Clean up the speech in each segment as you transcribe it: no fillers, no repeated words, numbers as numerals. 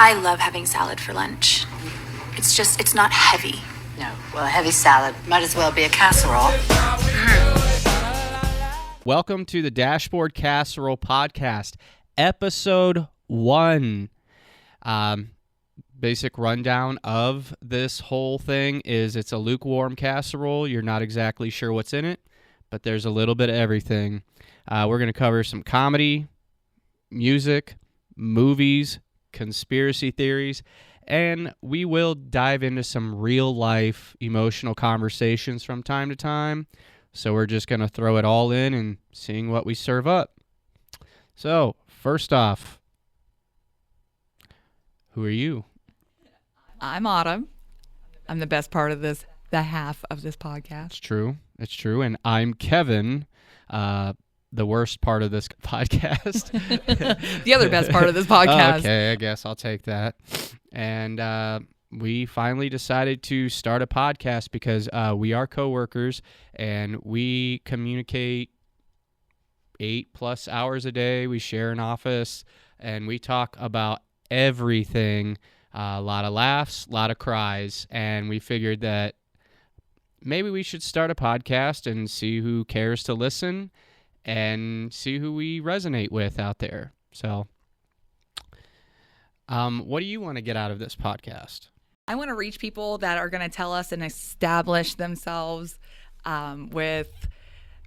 I love having salad for lunch. It's not heavy. No, well, a heavy salad might as well be a casserole. Welcome to the Dashboard Casserole podcast, episode 1. Basic rundown of this whole thing is it's a lukewarm casserole. You're not exactly sure what's in it, but there's a little bit of everything. We're going to cover some comedy, music, movies, conspiracy theories, and we will dive into some real-life emotional conversations from time to time. So we're just going to throw it all in and seeing what we serve up. So, first off, who are you? I'm Autumn. I'm the best part of this, the half of this podcast. It's true. And I'm Kevin, the worst part of this podcast. The other best part of this podcast. Okay, I guess I'll take that. And we finally decided to start a podcast because we are coworkers and we communicate 8+ hours a day. We share an office and we talk about everything. A lot of laughs, a lot of cries, and we figured that maybe we should start a podcast and see who cares to listen and see who we resonate with out there. So, what do you want to get out of this podcast? I want to reach people that are going to tell us and establish themselves with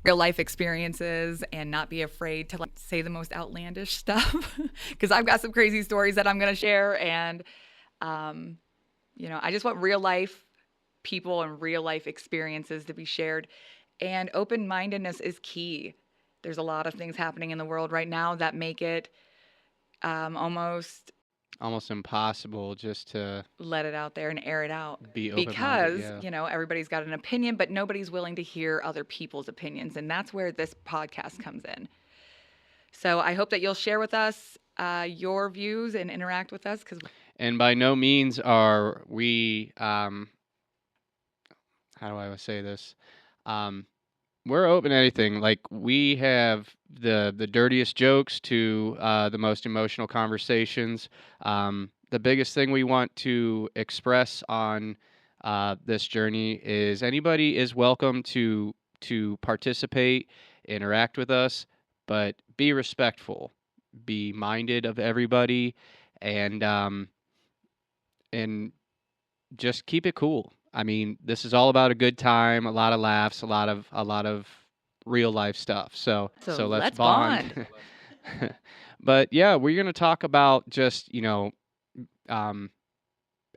real life experiences and not be afraid to say the most outlandish stuff because I've got some crazy stories that I'm going to share. And, I just want real life people and real life experiences to be shared. And open-mindedness is key. There's a lot of things happening in the world right now that make it almost impossible just to let it out there and air it out. Be open-minded, because, yeah. Everybody's got an opinion, but nobody's willing to hear other people's opinions. And that's where this podcast comes in. So I hope that you'll share with us your views and interact with us. And by no means are we, how do I say this? We're open to anything. Like, we have the dirtiest jokes to the most emotional conversations. The biggest thing we want to express on this journey is anybody is welcome to participate, interact with us, but be respectful, be minded of everybody, and just keep it cool. I mean, this is all about a good time, a lot of laughs, a lot of real life stuff. So let's bond. But yeah, we're going to talk about just,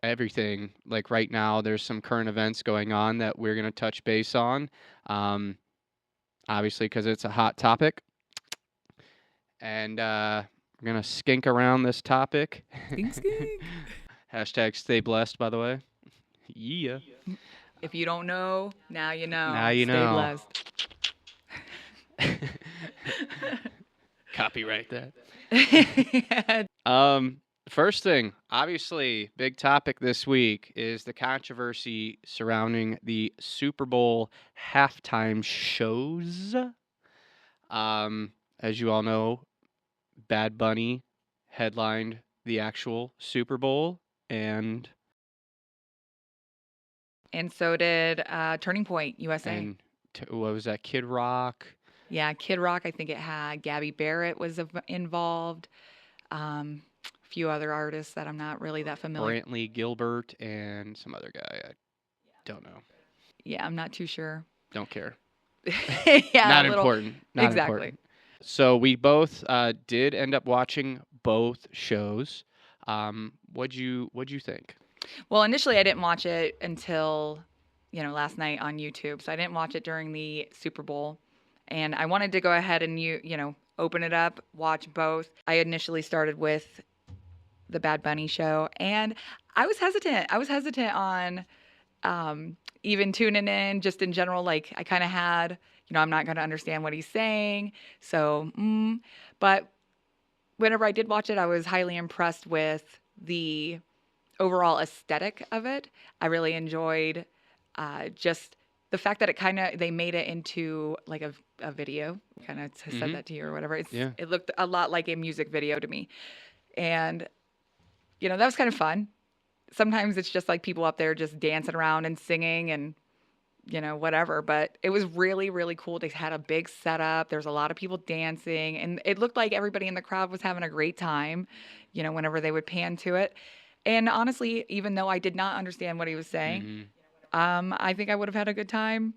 everything. Like right now, there's some current events going on that we're going to touch base on. Obviously, because it's a hot topic. And we're going to skink around this topic. Skink. Hashtag stay blessed, by the way. Yeah. If you don't know, now you know. Now you know. Stay blessed. Copyright that. First thing, obviously, big topic this week is the controversy surrounding the Super Bowl halftime shows. As you all know, Bad Bunny headlined the actual Super Bowl, and so did Turning Point USA. And what was that? Kid Rock. Yeah, Kid Rock. I think it had Gabby Barrett was involved. A few other artists that I'm not really that familiar. Brantley Gilbert and some other guy. I don't know. Yeah, I'm not too sure. Don't care. Yeah, not important. Not exactly. Important. So we both did end up watching both shows. What'd you think? Well, initially I didn't watch it until, last night on YouTube. So I didn't watch it during the Super Bowl. And I wanted to go ahead and, open it up, watch both. I initially started with the Bad Bunny show. And I was hesitant. I was hesitant on even tuning in, just in general. Like, I kind of had, I'm not going to understand what he's saying. So, but whenever I did watch it, I was highly impressed with the overall aesthetic of it. I really enjoyed just the fact that they made it into like a video. Kind of said that to you or whatever. It looked a lot like a music video to me. And that was kind of fun. Sometimes it's just like people up there just dancing around and singing and, whatever. But it was really, really cool. They had a big setup. There's a lot of people dancing, and it looked like everybody in the crowd was having a great time, whenever they would pan to it. And honestly, even though I did not understand what he was saying, I think I would have had a good time,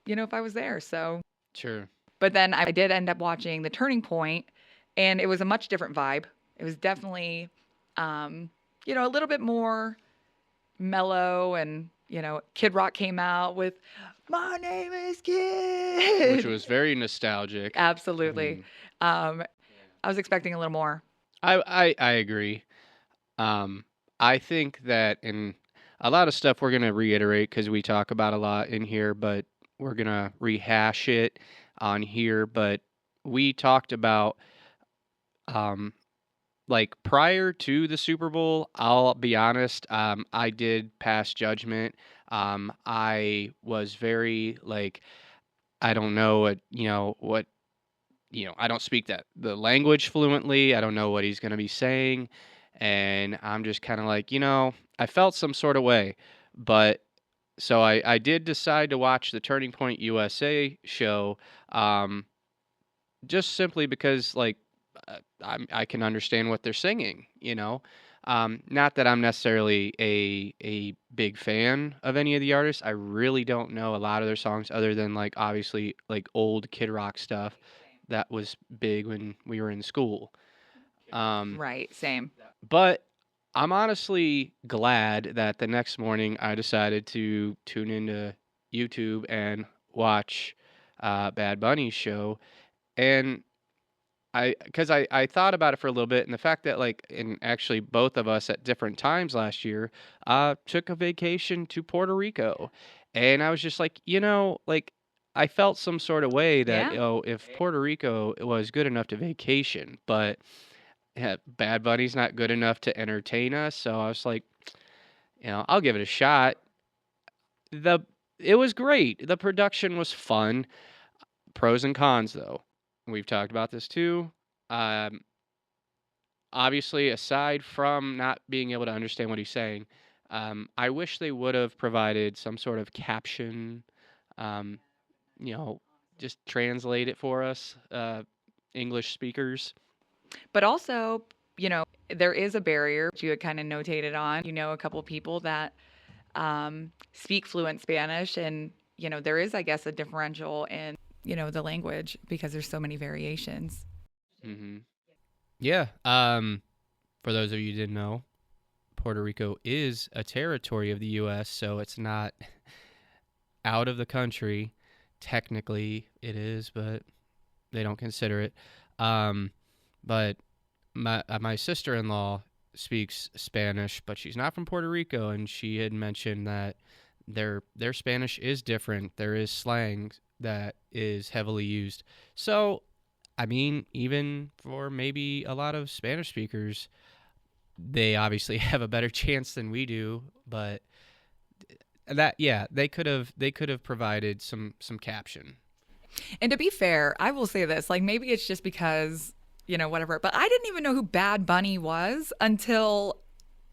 if I was there. So, Sure. but then I did end up watching The Turning Point, and it was a much different vibe. It was definitely, a little bit more mellow, and Kid Rock came out with "My Name Is Kid," Which was very nostalgic. Absolutely. I was expecting a little more. I agree. I think that in a lot of stuff we're gonna reiterate because we talk about a lot in here, but we're gonna rehash it on here. But we talked about um like prior to the Super Bowl, I'll be honest, I did pass judgment. I was very like, I don't know what, I don't speak the language fluently. I don't know what he's going to be saying. And I'm just kind of like, I felt some sort of way. But so I did decide to watch the Turning Point USA show, um, just simply because like I can understand what they're singing. Not that I'm necessarily a big fan of any of the artists. I really don't know a lot of their songs other than like obviously like old Kid Rock stuff that was big when we were in school. Right. Same. But I'm honestly glad that the next morning I decided to tune into YouTube and watch Bad Bunny's show. And because I thought about it for a little bit, and the fact that like, and actually both of us at different times last year, took a vacation to Puerto Rico, and I was just like, like I felt some sort of way that Yeah. if Puerto Rico was good enough to vacation, but Bad Bunny's not good enough to entertain us, so I was like, I'll give it a shot. The It was great. The production was fun. Pros and cons though. We've talked about this too. Um, Obviously, aside from not being able to understand what he's saying, I wish they would have provided some sort of caption, um, you know, just translate it for us, English speakers. But also, there is a barrier you had kind of notated on. A couple people that speak fluent Spanish, and there is, I guess, a differential in the language because there's so many variations. hmm Yeah. For those of you who didn't know, Puerto Rico is a territory of the U.S., so it's not out of the country. Technically, it is, but they don't consider it. But my sister-in-law speaks Spanish, but she's not from Puerto Rico, and she had mentioned that their Spanish is different. There is slang that is heavily used. So, I mean, even for maybe a lot of Spanish speakers, they obviously have a better chance than we do, but they could have provided some caption. And to be fair, I will say this, like maybe it's just because, whatever, but I didn't even know who Bad Bunny was until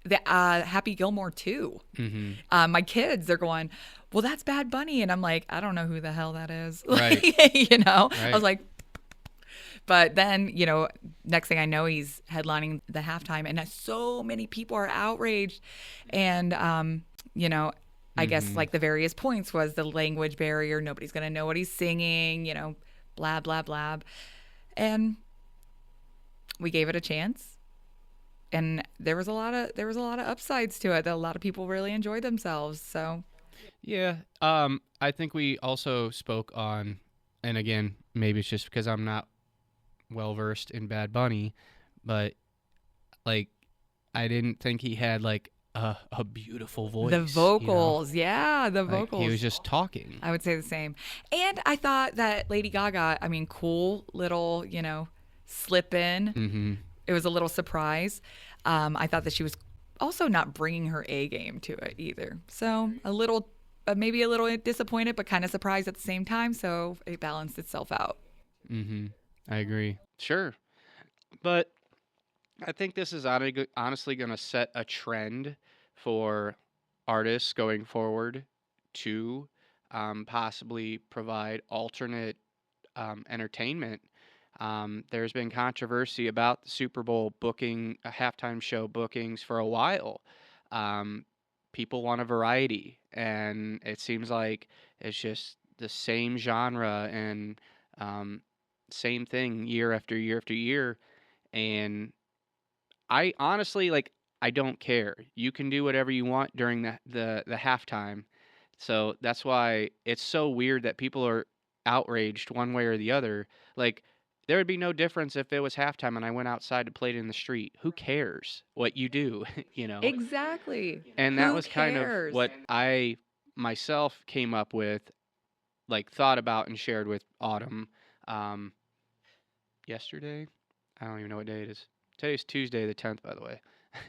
the Happy Gilmore 2. Mm-hmm. My kids, they're going, well, that's Bad Bunny. And I'm like, I don't know who the hell that is. Right. Right. I was like, but then, next thing I know, he's headlining the halftime, and so many people are outraged. And, I guess like the various points was the language barrier. Nobody's going to know what he's singing, blah, blah, blah. And we gave it a chance. And there was a lot of upsides to it that a lot of people really enjoyed themselves. So, yeah. I think we also spoke on, and again, maybe it's just because I'm not well versed in Bad Bunny, but like I didn't think he had like a beautiful voice. The vocals, the Like, vocals. he was just talking. I would say the same. And I thought that Lady Gaga, cool little, slip in. Mm-hmm. It was a little surprise. I thought that she was also not bringing her A game to it either. So a little, maybe a little disappointed, but kind of surprised at the same time. So it balanced itself out. Mm-hmm. I agree. Sure. But I think this is honestly going to set a trend for artists going forward to possibly provide alternate entertainment. There's been controversy about the Super Bowl booking, halftime show bookings for a while. Um, People want a variety, and it seems like it's just the same genre and um, same thing year after year after year. And I honestly like I don't care. You can do whatever you want during the halftime. So that's why it's so weird that people are outraged one way or the other. Like there would be no difference if it was halftime and I went outside to play it in the street. Who cares what you do, you know? Exactly. And that Who was kind of cares? what I myself came up with, like thought about and shared with Autumn um yesterday. I don't even know what day it is. Today's Tuesday the 10th, by the way.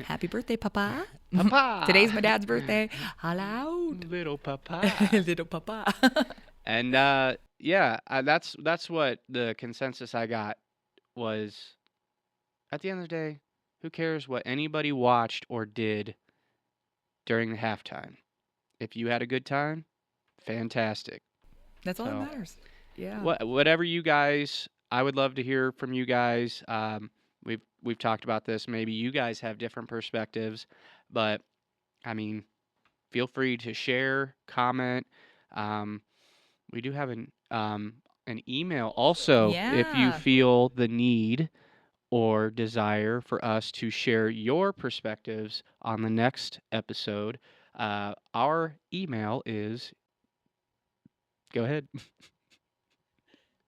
Happy birthday, Papa. Papa. Today's my dad's birthday. Hello. Little papa. Little Papa. And yeah, that's what the consensus I got was. At the end of the day, who cares what anybody watched or did during the halftime? If you had a good time, fantastic. That's all So, that matters. Yeah. Whatever you guys, I would love to hear from you guys. We've talked about this. Maybe you guys have different perspectives, but I mean, feel free to share, comment. We do have an email also if you Yeah. feel the need or desire for us to share your perspectives on the next episode. Our email is. Go ahead.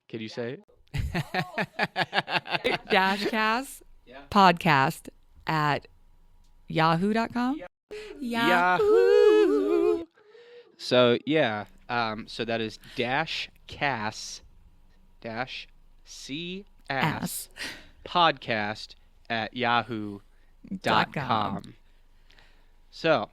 Can you say it? Dashcast podcast at yahoo.com. Yahoo. So yeah, so that is -cas -c Ass. podcast at yahoo.com. So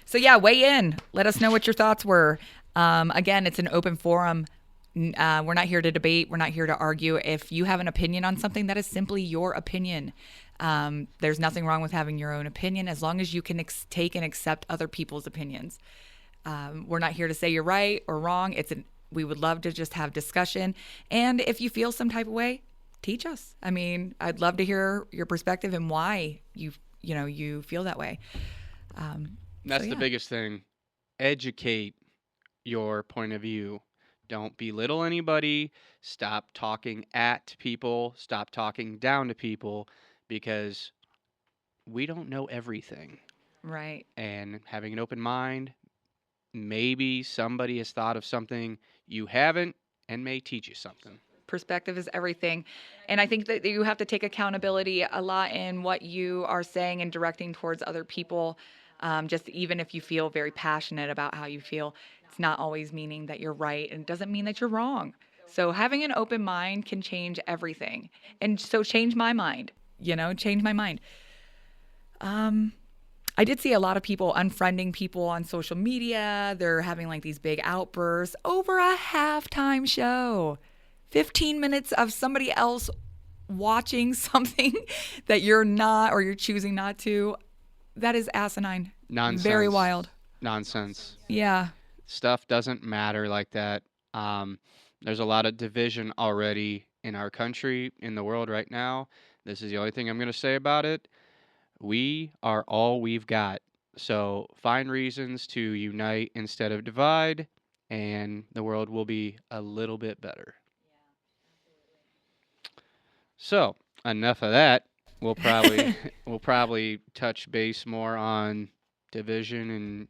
So yeah, weigh in. Let us know what your thoughts were. Again, it's an open forum. We're not here to debate. We're not here to argue. If you have an opinion on something, that is simply your opinion. There's nothing wrong with having your own opinion as long as you can take and accept other people's opinions. We're not here to say you're right or wrong. We would love to just have discussion. And if you feel some type of way, teach us. I mean, I'd love to hear your perspective and why you feel that way. that's yeah. the biggest thing. Educate your point of view. Don't belittle anybody. Stop talking at people. Stop talking down to people because we don't know everything. Right. And having an open mind, maybe somebody has thought of something you haven't and may teach you something. Perspective is everything. And I think that you have to take accountability a lot in what you are saying and directing towards other people. Just even if you feel very passionate about how you feel, it's not always meaning that you're right, and it doesn't mean that you're wrong. So having an open mind can change everything. And so change my mind, change my mind. I did see a lot of people unfriending people on social media. They're having like these big outbursts over a halftime show. 15 minutes of somebody else watching something that you're not, or you're choosing not to. That is asinine. Nonsense. Very wild. Nonsense. Yeah. Stuff doesn't matter like that. There's a lot of division already in our country, in the world right now. This is the only thing I'm going to say about it. We are all we've got. So find reasons to unite instead of divide, and the world will be a little bit better. So enough of that. We'll probably touch base more on division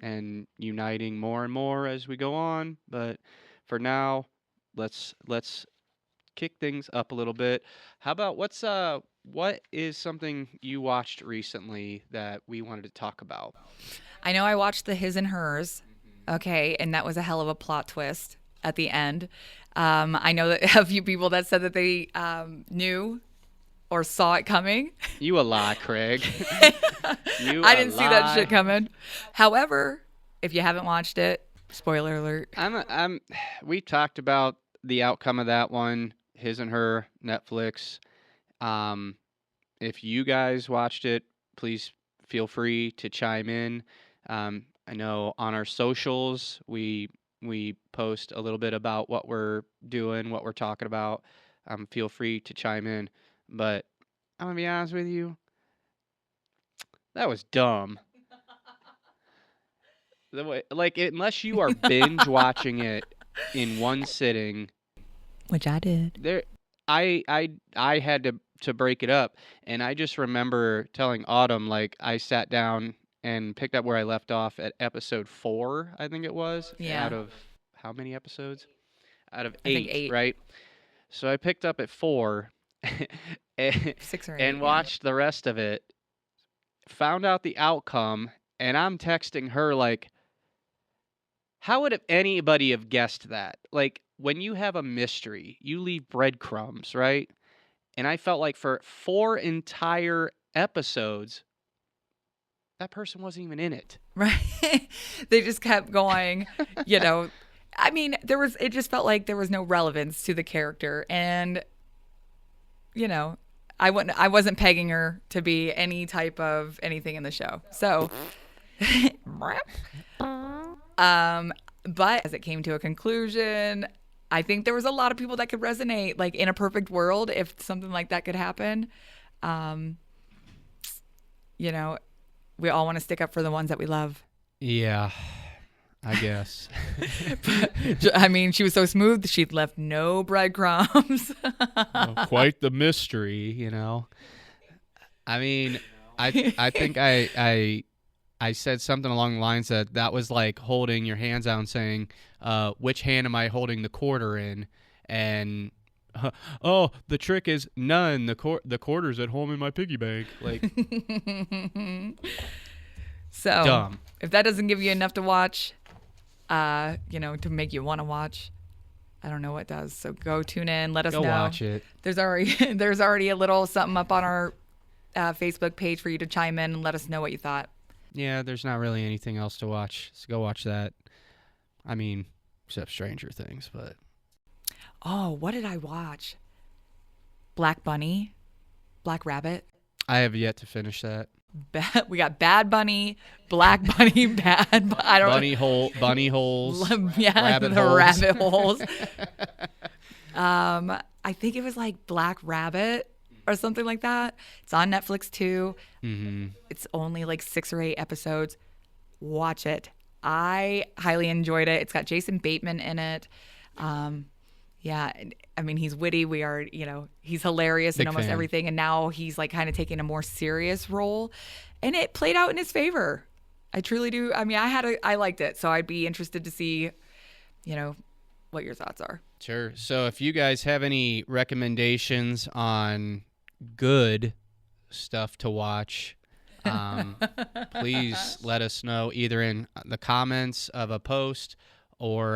and uniting more and more as we go on. But for now, let's kick things up a little bit. How about what is something you watched recently that we wanted to talk about? I know I watched the His and Hers. Okay. And that was a hell of a plot twist at the end. I know that a few people that said that they knew or saw it coming. You a lie, Craig. I didn't see that shit coming. However, if you haven't watched it, spoiler alert. We talked about the outcome of that one, His and Her, Netflix. if you guys watched it, please feel free to chime in. I know on our socials we post a little bit about what we're doing, what we're talking about. Feel free to chime in. But I'm gonna be honest with you, that was dumb. The way, like, unless you are binge watching it in one sitting, Which I did. there, I had to break it up, and I just remember telling Autumn, like, I sat down and picked up where I left off at episode 4, I think it was. Yeah. Out of how many episodes? Out of I think 8, 8. right? So I picked up at 4 and, 6 or 8. and watched the rest of it. Found out the outcome, and I'm texting her like, how would anybody have guessed that? Like, when you have a mystery, you leave breadcrumbs, right? And I felt like for 4 entire episodes, that person wasn't even in it. Right. They just kept going, you know. I mean, it just felt like there was no relevance to the character. And, you know, I wasn't pegging her to be any type of anything in the show. So, but as it came to a conclusion, I think there was a lot of people that could resonate. Like, in a perfect world, if something like that could happen, you know, we all want to stick up for the ones that we love. Yeah, I guess. I mean, she was so smooth, she'd left no breadcrumbs. Quite the mystery, you know. I mean, I think I said something along the lines that was like holding your hands out and saying, which hand am I holding the quarter in? And oh, the trick is none. The quarter's at home in my piggy bank. Like, so dumb. If that doesn't give you enough to watch, you know, to make you want to watch, I don't know what does. So go tune in. Let us know. Go watch it. There's already a little something up on our Facebook page for you to chime in and let us know what you thought. Yeah, there's not really anything else to watch, so go watch that. I mean, except Stranger Things, but... Oh, what did I watch? Black Bunny? Black Rabbit? I have yet to finish that. We got Bad Bunny, Black Bunny, I don't Bunny holes. Yeah, rabbit the holes. rabbit holes. I think it was like Black Rabbit or something like that. It's on Netflix too. Mm-hmm. It's only like 6 or 8 episodes. Watch it. I highly enjoyed it. It's got Jason Bateman in it. Yeah, I mean, he's witty. He's hilarious in almost everything. And now he's like kind of taking a more serious role. And it played out in his favor. I truly do. I mean, I liked it. So I'd be interested to see, you know, what your thoughts are. Sure. So if you guys have any recommendations on good stuff to watch, please let us know either in the comments of a post or,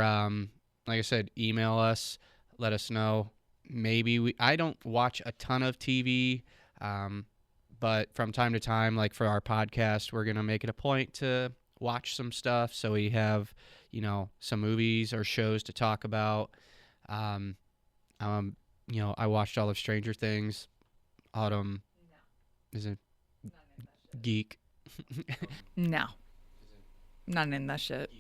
like I said, email us. Let us know. Maybe I don't watch a ton of TV, but from time to time, like for our podcast, we're going to make it a point to watch some stuff. So we have, you know, some movies or shows to talk about. You know, I watched all of Stranger Things. Autumn is a geek. No. Not in that shit.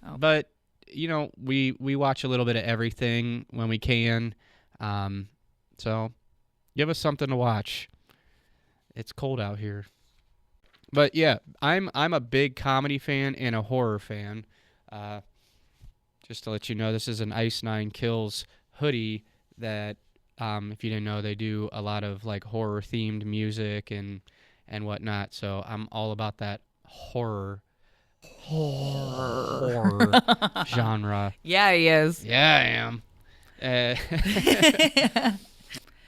Oh. But you know, we watch a little bit of everything when we can. So give us something to watch. It's cold out here. But yeah, I'm a big comedy fan and a horror fan. Just to let you know, this is an Ice Nine Kills hoodie that, if you didn't know, they do a lot of like horror themed music and whatnot. So I'm all about that horror genre. Yeah, he is. Yeah, I am.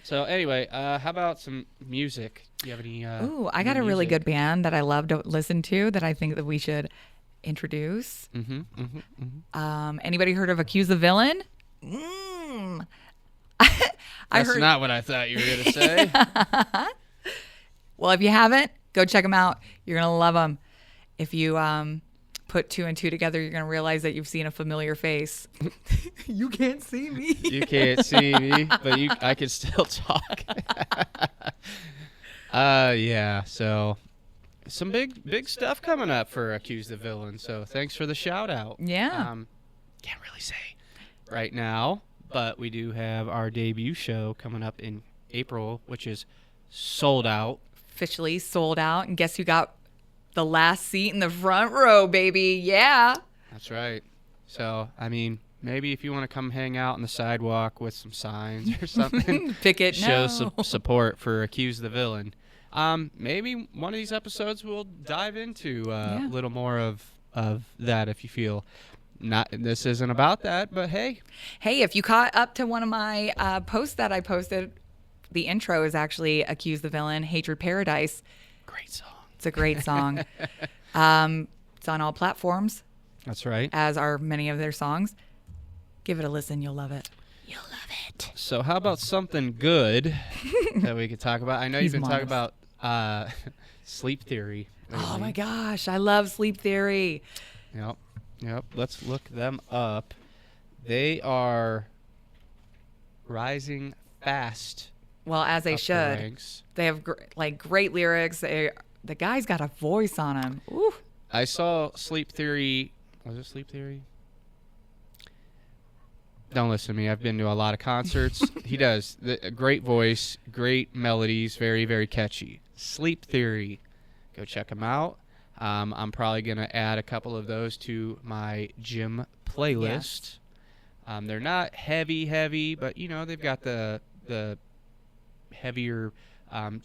So anyway, how about some music? Do you have any? Ooh, I got a really good band that I love to listen to that I think that we should introduce. Anybody heard of Accuse the Villain? That's not what I thought you were going to say. Well, if you haven't, go check them out. You're going to love them. If you put 2 and 2 together, you're going to realize that you've seen a familiar face. You can't see me. You can't see me, but I can still talk. Yeah. So some big stuff coming up for Accuse the Villain. So thanks for the shout out. Yeah. Can't really say right now, but we do have our debut show coming up in April, which is sold out. Officially sold out. And guess who got the last seat in the front row, baby? Yeah. That's right. So, I mean, maybe if you want to come hang out on the sidewalk with some signs or something, Picket show no. some support for Accuse the Villain. Maybe one of these episodes we'll dive into a little more of that if you feel not. This isn't about that, but hey. Hey, if you caught up to one of my posts that I posted, the intro is actually Accuse the Villain, Hatred Paradise. Great song. It's a great song. It's on all platforms, That's right. as are many of their songs. Give it a listen. You'll love it. You'll love it. So how about something good that we could talk about? I know He's you've been talking modest. about sleep theory. Oh, lately. my gosh. I love Sleep Theory. Yep. Let's look them up. They are rising fast. Well, as they up the should. ranks. They have great lyrics. The guy's got a voice on him. Ooh. I saw Sleep Theory. Was it Sleep Theory? Don't listen to me. I've been to a lot of concerts. He does. A great voice, great melodies, very, very catchy. Sleep Theory. Go check him out. I'm probably going to add a couple of those to my gym playlist. They're not heavy, but, they've got the heavier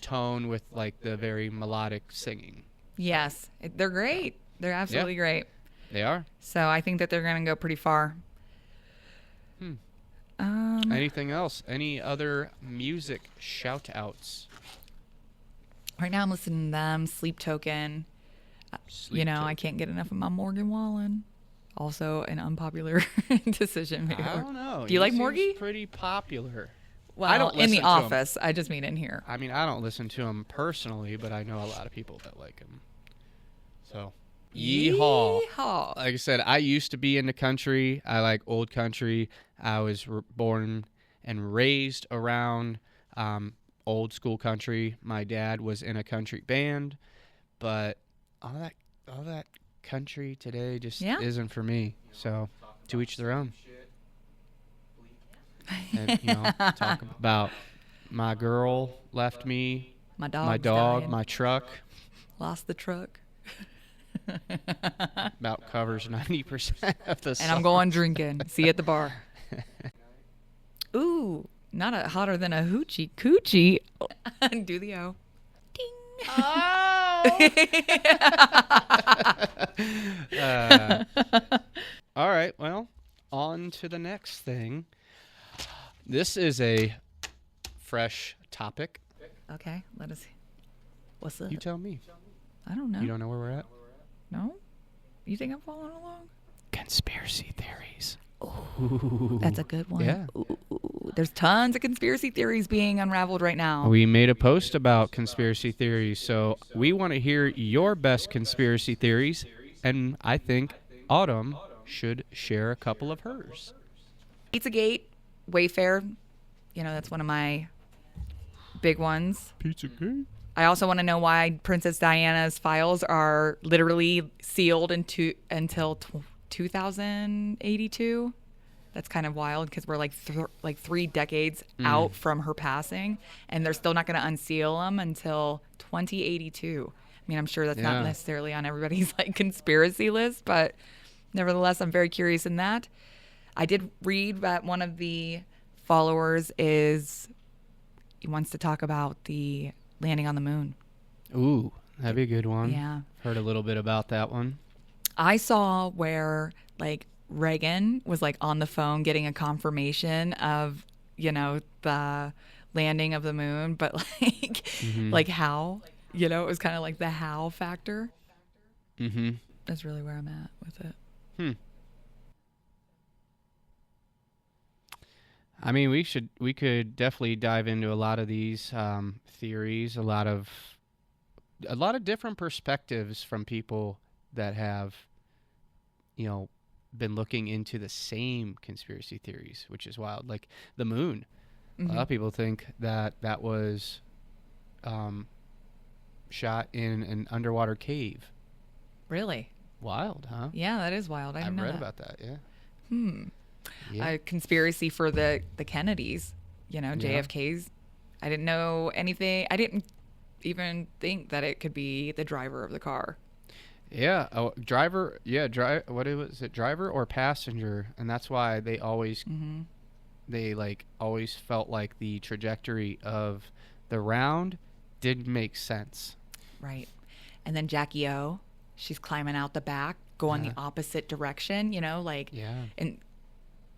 tone with, like, the very melodic singing. Yes. They're great. They're absolutely great. They are. So I think that they're going to go pretty far. Anything else? Any other music shout-outs? Right now I'm listening to them, Sleep Token. I can't get enough of my Morgan Wallen. Also an unpopular decision maker. I don't know. Do you like He Morgie? seems pretty popular. Well, I don't in the listen to him. office. I just mean in here. I mean, I don't listen to him personally, but I know a lot of people that like him. So, yeehaw. Yeehaw. Like I said, I used to be in the country. I like old country. I was born and raised around old school country. My dad was in a country band, but all that country today just isn't for me. So, to each their own. And, talk about my girl left me, My dog. my dog, my truck. Lost the truck. About covers 90% of the song. And I'm going drinking. See you at the bar. Ooh, not a hotter than a hoochie coochie. Do the O. Ding. All right, well, on to the next thing. This is a fresh topic. Okay, let us see. What's up? You tell me. I don't know. You don't know where we're at? No? You think I'm following along? Conspiracy theories. That's a good one. Yeah. Ooh, there's tons of conspiracy theories being unraveled right now. We made a post about conspiracy theories, so we want to hear your best conspiracy theories, and I think Autumn should share a couple of hers. Pizzagate, Wayfair, that's one of my big ones. Pizzagate? I also want to know why Princess Diana's files are literally sealed until 2082. That's kind of wild because we're like 3 decades out from her passing, and they're still not going to unseal them until 2082. I mean, I'm sure that's not necessarily on everybody's conspiracy list, but nevertheless, I'm very curious in that. I did read that one of the followers he wants to talk about the landing on the moon. Ooh, that'd be a good one. Yeah. Heard a little bit about that one. I saw where Reagan was on the phone getting a confirmation of, the landing of the moon, but how, it was kind of the how factor. Mm-hmm. That's really where I'm at with it. I mean, we could definitely dive into a lot of these theories, a lot of different perspectives from people that have, been looking into the same conspiracy theories, which is wild. Like the moon. A lot of people think that was shot in an underwater cave. Really? Wild, huh? Yeah, that is wild. I didn't know read that. about that, yeah. A conspiracy for the Kennedys, JFK's. I didn't know anything. I didn't even think that it could be the driver of the car. Yeah, driver. Yeah, what was it, driver or passenger? And that's why they always, they like always felt like the trajectory of the round didn't make sense. Right. And then Jackie O, she's climbing out the back, going the opposite direction. And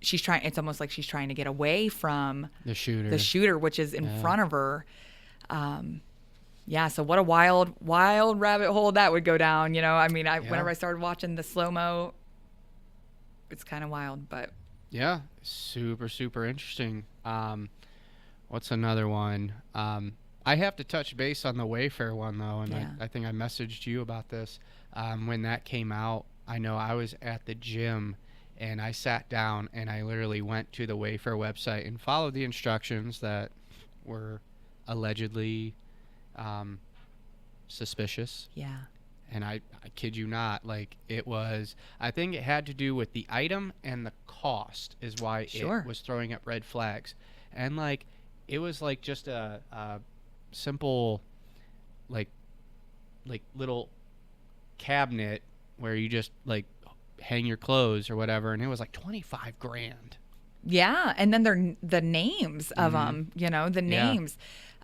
she's trying. It's almost like she's trying to get away from the shooter, which is in front of her. So what a wild rabbit hole that would go down. Whenever I started watching the slow-mo, it's kind of wild, but yeah, super interesting. What's another one? I have to touch base on the Wayfair one though, and I think I messaged you about this when that came out. I know I was at the gym and I sat down and I literally went to the Wayfair website and followed the instructions that were allegedly suspicious. Yeah. And I kid you not, like it was, I think it had to do with the item and the cost is why it was throwing up red flags. And like, it was like just a simple, like little cabinet where you just like hang your clothes or whatever. And it was like $25,000. Yeah. And then the names of them, the names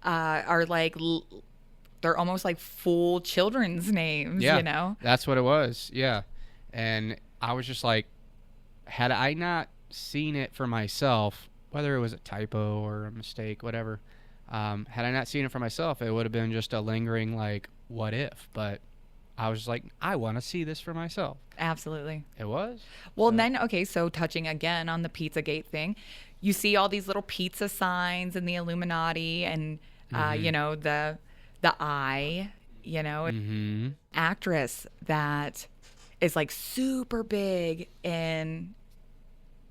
are like, they're almost like full children's names, That's what it was. Yeah. And I was just like, had I not seen it for myself, whether it was a typo or a mistake, whatever, had I not seen it for myself, it would have been just a lingering, like, what if? But I was just like, I want to see this for myself. Absolutely. It was. Well, then, so touching again on the Pizzagate thing, you see all these little pizza signs in the Illuminati and, the eye, actress that is like super big in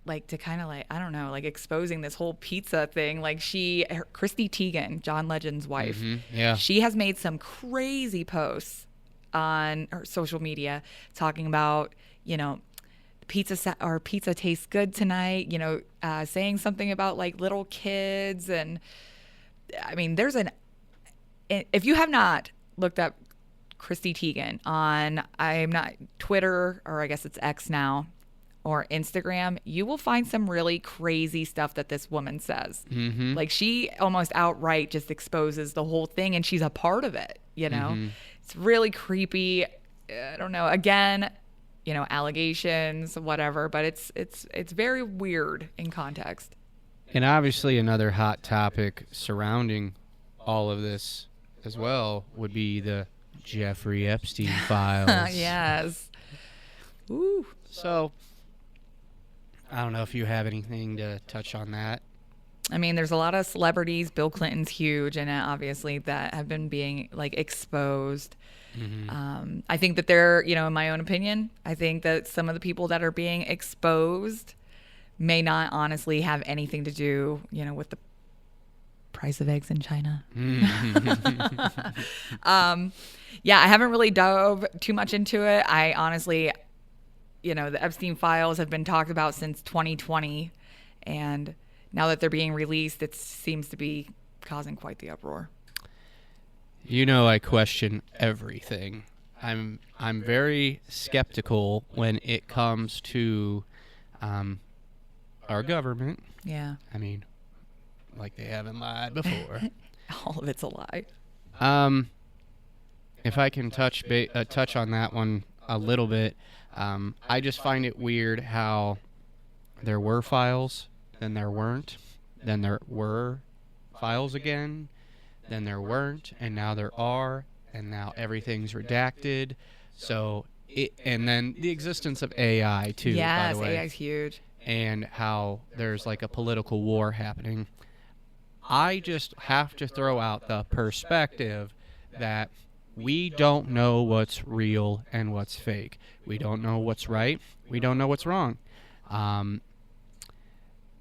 like to kind of like, I don't know, like exposing this whole pizza thing. Like Christy Teigen, John Legend's wife, she has made some crazy posts on her social media talking about, pizza tastes good tonight, saying something about like little kids. And I mean, if you have not looked up Christy Teigen on, I'm not Twitter, or I guess it's X now, or Instagram, you will find some really crazy stuff that this woman says. Like she almost outright just exposes the whole thing, and she's a part of it. It's really creepy. I don't know. Again, allegations, whatever, but it's very weird in context. And obviously, another hot topic surrounding all of this as well would be the Jeffrey Epstein files. Yes. Ooh. So, I don't know if you have anything to touch on that. I mean, there's a lot of celebrities. Bill Clinton's huge, and obviously that have been being like exposed. I think that they're, in my own opinion, I think that some of the people that are being exposed may not honestly have anything to do, with the price of eggs in China. I haven't really dove too much into it. I honestly, the Epstein files have been talked about since 2020, and now that they're being released, it seems to be causing quite the uproar. I question everything. I'm very skeptical when it comes to our government. Yeah. I mean, like they haven't lied before. All of it's a lie. If I can touch on that one a little bit, I just find it weird how there were files, then there weren't, then there were files again, then there weren't, and now there are, and now everything's redacted. So and then the existence of AI too. Yes, by the way. AI is huge. And how there's like a political war happening. I just have to throw out the perspective that we don't know what's real and what's fake. We don't know what's right. We don't know what's wrong.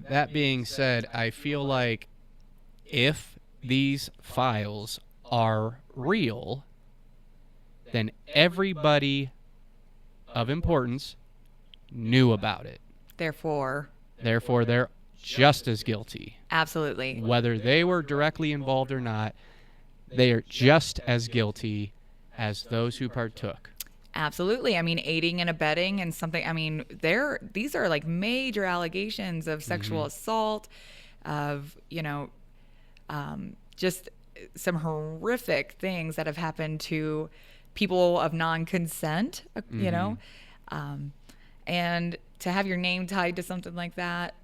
That being said, I feel like if these files are real, then everybody of importance knew about it. Therefore, They're just as guilty. absolutely. Whether they were directly involved or not, they are just as guilty as those who partook. Absolutely. I mean, aiding and abetting and something. I mean, these are like major allegations of sexual assault, of, just some horrific things that have happened to people of non-consent, and to have your name tied to something like that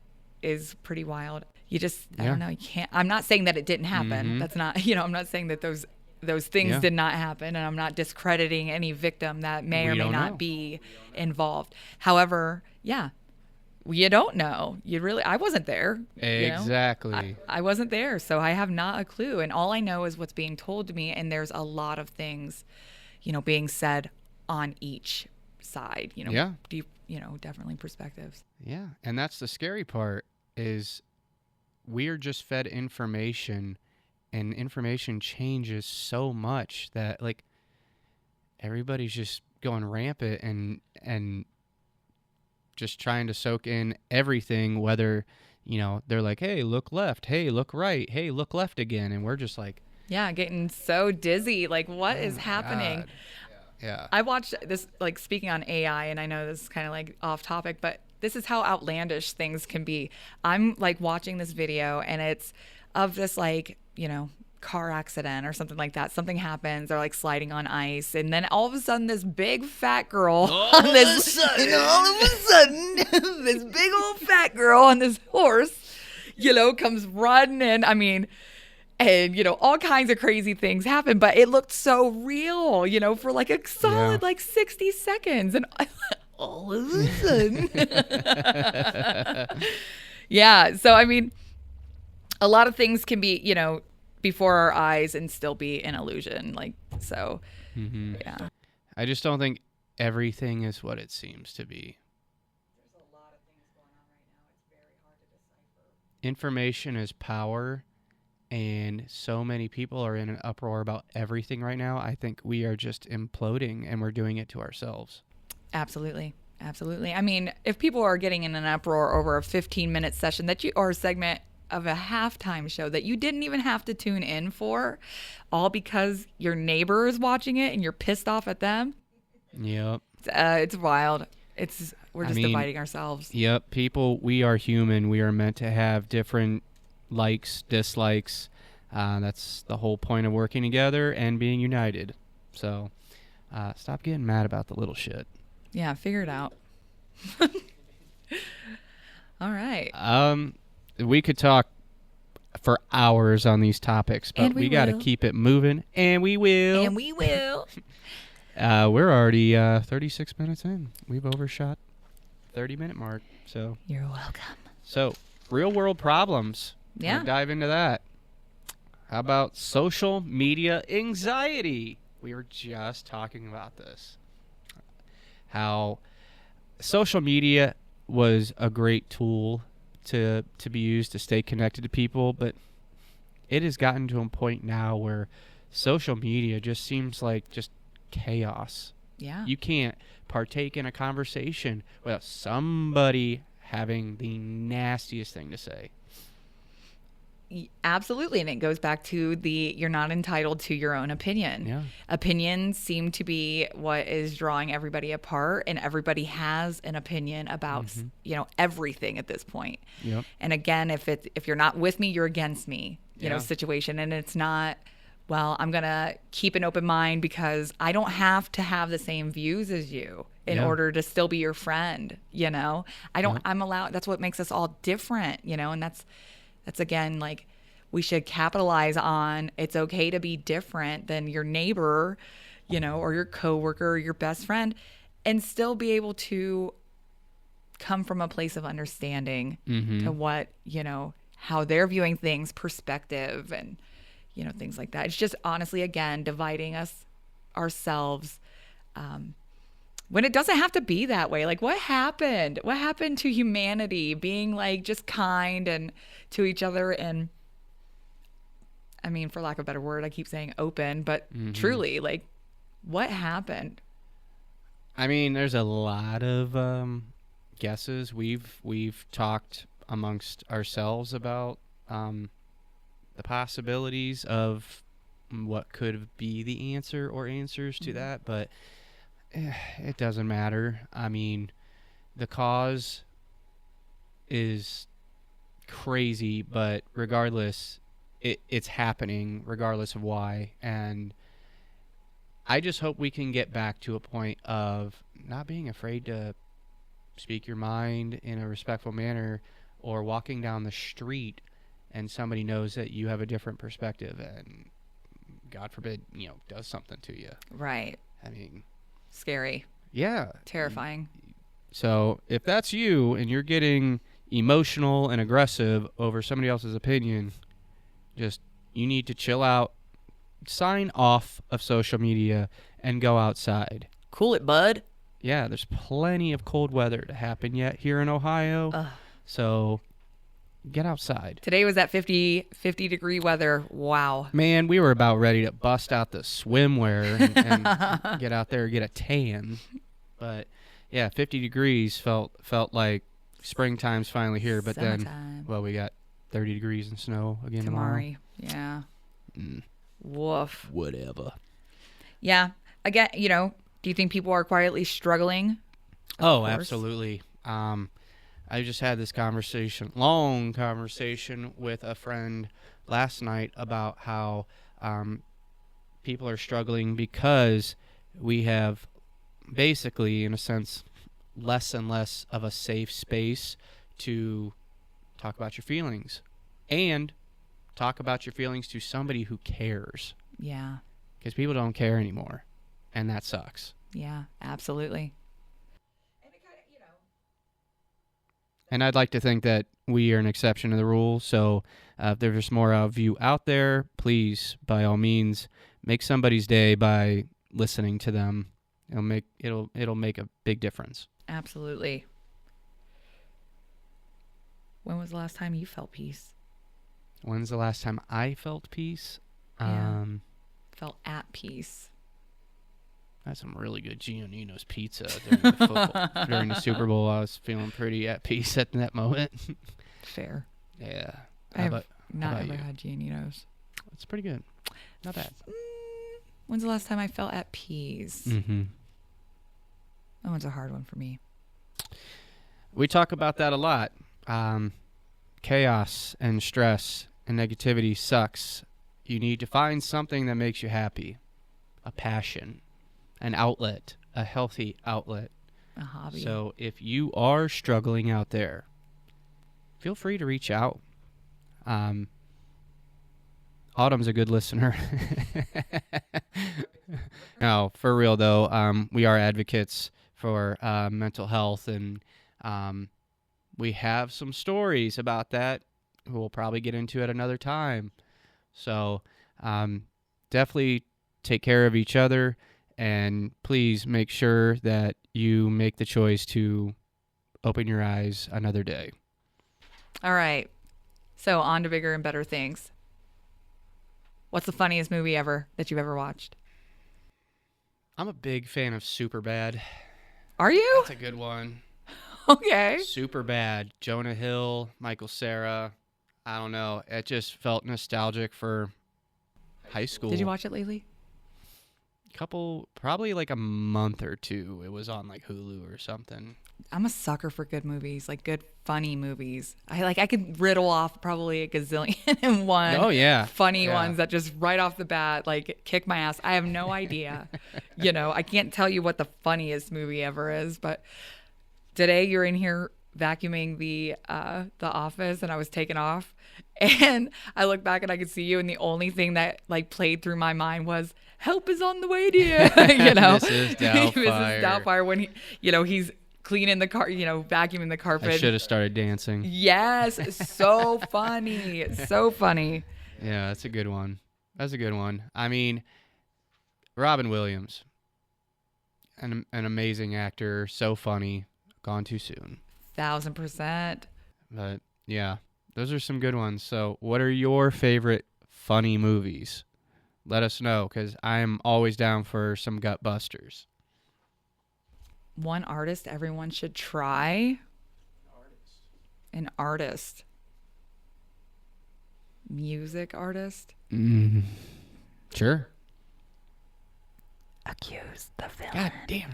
is pretty wild. You just, I don't know, you can't, I'm not saying that it didn't happen. That's not, I'm not saying that those things did not happen, and I'm not discrediting any victim that may or may not be involved. However, you don't know. I wasn't there. Exactly. I wasn't there, so I have not a clue. And all I know is what's being told to me, and there's a lot of things, being said on each side, deep, definitely perspectives. Yeah, and that's the scary part, is we're just fed information, and information changes so much that, like, everybody's just going rampant and just trying to soak in everything, whether, they're like, hey, look left, hey, look right, hey, look left again, and we're just like, getting so dizzy, like, what is happening? God. Yeah. I watched this, like, speaking on AI, and I know this is kind of like off topic, but this is how outlandish things can be. I'm like watching this video, and it's of this, like, car accident or something like that. Something happens, they're like sliding on ice, and then all of a sudden this big fat girl all of a sudden this big old fat girl on this horse, comes running in. I mean, and, all kinds of crazy things happen, but it looked so real, for like a solid, like 60 seconds. And all of a sudden. So, I mean, a lot of things can be, before our eyes and still be an illusion. Like, so, I just don't think everything is what it seems to be. There's a lot of things going on right now. It's very hard to decipher. Information is power. And so many people are in an uproar about everything right now. I think we are just imploding, and we're doing it to ourselves. Absolutely. Absolutely. I mean, if people are getting in an uproar over a 15-minute session or a segment of a halftime show that you didn't even have to tune in for, all because your neighbor is watching it and you're pissed off at them. Yep. It's wild. We're just dividing ourselves. Yep. People, we are human. We are meant to have different likes, dislikes. That's the whole point of working together and being united. So stop getting mad about the little shit. Yeah, figure it out. All right. We could talk for hours on these topics, but we got to keep it moving, and we will. And we will. We're already 36 minutes in. We've overshot 30-minute mark. So you're welcome. So, real world problems. Yeah. We'll dive into that. How about social media anxiety? We were just talking about this. How social media was a great tool to be used to stay connected to people, but it has gotten to a point now where social media just seems like just chaos. Yeah. You can't partake in a conversation without somebody having the nastiest thing to say. Absolutely. And it goes back to you're not entitled to your own opinion. Yeah. Opinions seem to be what is drawing everybody apart, and everybody has an opinion about, everything at this point. Yep. And again, if you're not with me, you're against me, situation. And it's not, well, I'm going to keep an open mind because I don't have to have the same views as you in order to still be your friend. I'm allowed, that's what makes us all different, and that's again, like, we should capitalize on, it's okay to be different than your neighbor, or your coworker or your best friend, and still be able to come from a place of understanding to what, how they're viewing things, perspective, and, things like that. It's just honestly, again, dividing ourselves, when it doesn't have to be that way. Like, what happened? What happened to humanity being, like, just kind and to each other? And I mean, for lack of a better word, I keep saying open, but truly, like, What happened? I mean, there's a lot of guesses. We've talked amongst ourselves about the possibilities of what could be the answer or answers to that, but it doesn't matter. I mean, the cause is crazy, but regardless, it's happening regardless of why. And I just hope we can get back to a point of not being afraid to speak your mind in a respectful manner, or walking down the street and somebody knows that you have a different perspective and God forbid, does something to you. Right. I mean, Scary. yeah. Terrifying. So if that's you and you're getting emotional and aggressive over somebody else's opinion, you need to chill out, sign off of social media, and go outside. Cool it, bud. Yeah, there's plenty of cold weather to happen yet here in Ohio. Ugh. So get outside. Today was that 50 degree weather. Wow. Man, we were about ready to bust out the swimwear and get out there and get a tan. But yeah, 50 degrees felt like springtime's finally here. But Summertime. then, we got 30 degrees and snow again tomorrow. Yeah. Mm, Woof. whatever. Yeah. Again, do you think people are quietly struggling? Oh, course. absolutely. I just had this long conversation with a friend last night about how people are struggling because we have basically, in a sense, less and less of a safe space to talk about your feelings and talk about your feelings to somebody who cares. Yeah. Because people don't care anymore, and that sucks. Yeah, absolutely. And I'd like to think that we are an exception to the rule. So if there's more of you out there, please, by all means, make somebody's day by listening to them. It'll make a big difference. Absolutely. When was the last time you felt peace? When's the last time I felt peace? Yeah. Felt at peace. I had some really good Giannino's pizza during the Super Bowl. I was feeling pretty at peace at that moment. Fair. Yeah. I've not ever had Giannino's. It's pretty good. Not bad. When's the last time I felt at peace? Mm-hmm. That one's a hard one for me. We talk about that a lot. Chaos and stress and negativity sucks. You need to find something that makes you happy. A passion. An outlet. A healthy outlet. A hobby. So if you are struggling out there, feel free to reach out. Autumn's a good listener. No, for real though, we are advocates for mental health, and we have some stories about that we'll probably get into at another time. So definitely take care of each other, and please make sure that you make the choice to open your eyes another day. All right. So on to bigger and better things. What's the funniest movie ever that you've ever watched? I'm a big fan of Superbad. Are you? That's a good one. Okay. Superbad. Jonah Hill, Michael Cera. I don't know. It just felt nostalgic for high school. Did you watch it lately? Probably like a month or two. It was on like Hulu or something. I'm a sucker for good movies, like good funny movies. I could riddle off probably a gazillion and one. Oh yeah, funny ones that just right off the bat like kick my ass. I have no idea. I can't tell you what the funniest movie ever is. But today you're in here vacuuming the office, and I was taken off, and I look back and I could see you, and the only thing that like played through my mind was help is on the way to you. Mrs. Doubtfire. Mrs. Doubtfire when he's cleaning the car, vacuuming the carpet. I should have started dancing. Yes, so funny. So funny. Yeah, that's a good one. That's a good one. I mean, Robin Williams, an amazing actor, so funny, gone too soon. 1000%. But yeah, those are some good ones. So what are your favorite funny movies? let us know, because I'm always down for some gut busters. One artist everyone should try. An artist. Music artist. Sure. Accuse the villain. God damn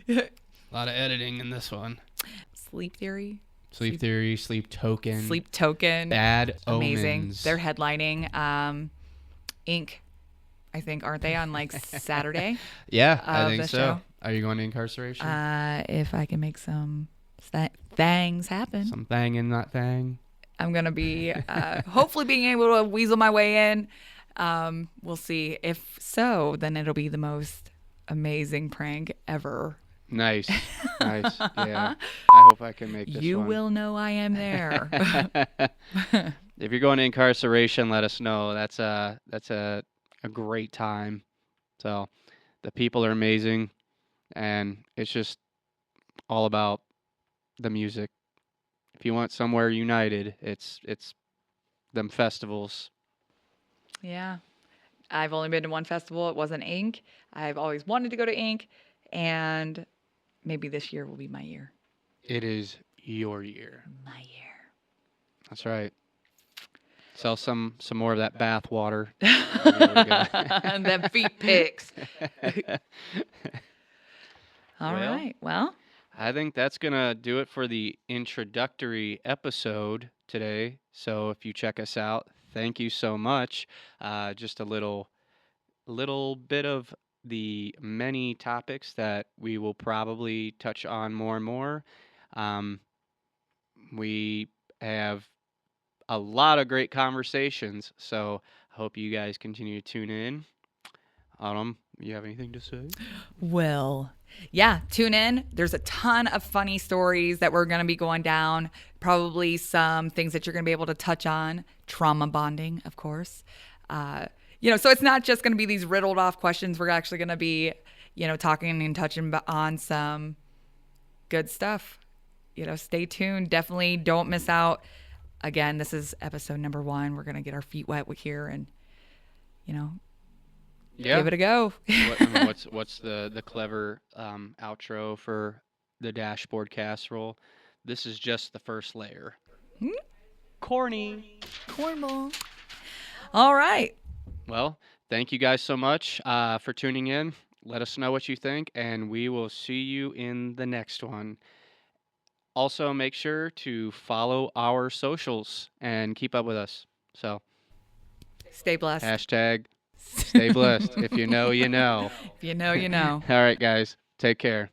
it. A lot of editing in this one. Sleep Theory. Sleep Theory, Sleep Token. Sleep Token. Bad Amazing. Omens. They're headlining Inc. I think, aren't they, on like Saturday? Yeah, I of think the so. show? Are you going to incarceration? If I can make some things happen, Some thang in that thang. I'm gonna be hopefully being able to weasel my way in. We'll see. If so, then it'll be the most amazing prank ever. Nice. Nice. Yeah. I hope I can make this You one. will know I am there. If you're going to incarceration, let us know. That's a great time. So the people are amazing, and it's just all about the music. If you want somewhere united, it's them festivals. Yeah. I've only been to one festival. It wasn't Ink. I've always wanted to go to Ink, and maybe this year will be my year. It is your year. My year. That's right. Sell some more of that bath water. And then feet pics. All Well, right. Well, I think that's going to do it for the introductory episode today. So if you check us out, thank you so much. Just a little bit of the many topics that we will probably touch on more and more. We have a lot of great conversations, so I hope you guys continue to tune in. Autumn, you have anything to say? well, yeah, tune in. There's a ton of funny stories that we're going to be going down. Probably some things that you're going to be able to touch on. Trauma bonding, of course. So it's not just going to be these riddled off questions. We're actually going to be, talking and touching on some good stuff. Stay tuned. Definitely don't miss out. Again, this is episode number 1. We're going to get our feet wet here and, give it a go. What's the clever outro for the Dashboard Casserole? This is just the first layer. Corny. Cornball. All right. Well, thank you guys so much for tuning in. Let us know what you think, and we will see you in the next one. Also, make sure to follow our socials and keep up with us. So, Stay blessed. hashtag stay blessed. If you know, you know. If you know, you know. All right, guys. Take care.